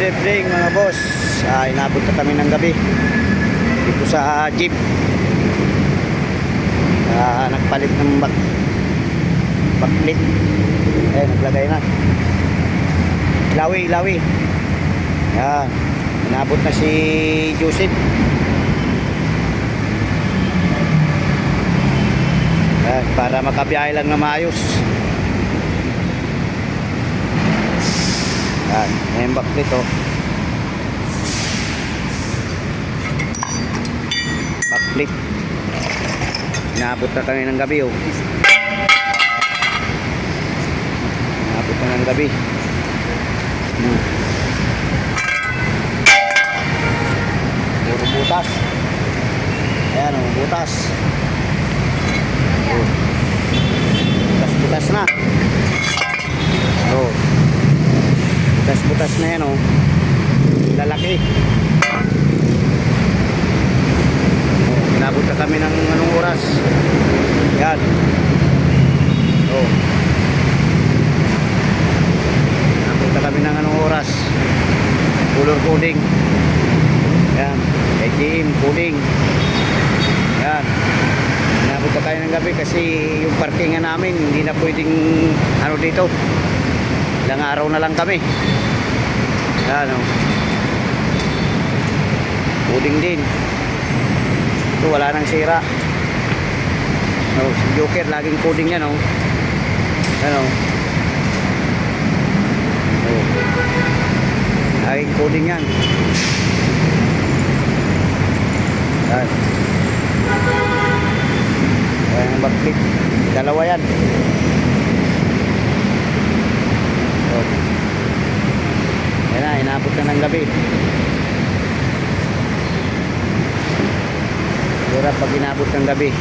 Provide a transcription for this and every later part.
evening mga boss. Inabot na kami ng gabi dito sa jeep. Nagpalit ng backlit. Naglagay na. Ilawi. Yan. Inabot na si Joseph. Yan, para makabiyahe lang na maayos. Yan, yung backlit oh. Backlit. Inabot na kami ng gabi oh. Inabot na ng gabi. Puro butas. Ayan oh, butas. Oh. Butas na. Oh. Butas na yan oh. Lalaki. Oh, inabot na kami ng anong oras. Yan. Oh. Inabot na kami ng anong oras. Color coding. Yan. AGM coding. Yan. Inabot na tayo ng gabi kasi yung parkingan namin hindi na pwedeng ano dito. Ilang araw na lang kami. Yan o. Coding din. Ito wala nang sira. Si Joker laging coding yan o. Yan o. Laging coding yan. Yan. Yan ang backlit. Dalawa yan. Yan na, inabot na ng gabi. Hirap pag inabot ng gabi.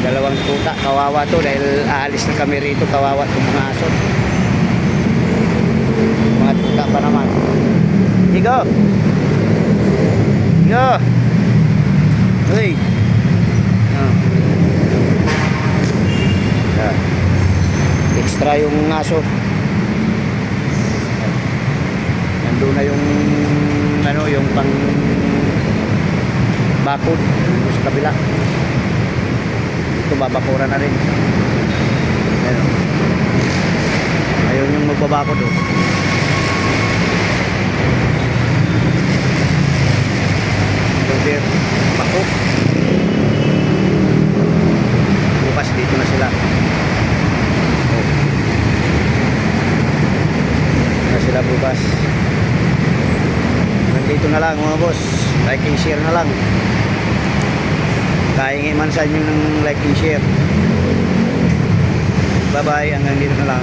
Dalawang tuta, kawawa to dahil aalis na kami rito, kawawa itong mga aso. Mga tuta pa naman. Higo! Higo! Uy! Extra yung aso. Nandun na yung ano, yung pang bakod sa kabila. Ito babakura na rin. Ayun yung magbabakod oh. Over bakod. Bukas dito na sila. Sila bukas. Nandito na lang mga boss. Like and share na lang. Kaingin man sa inyo ng like and share. Bye bye. Hanggang dito na lang.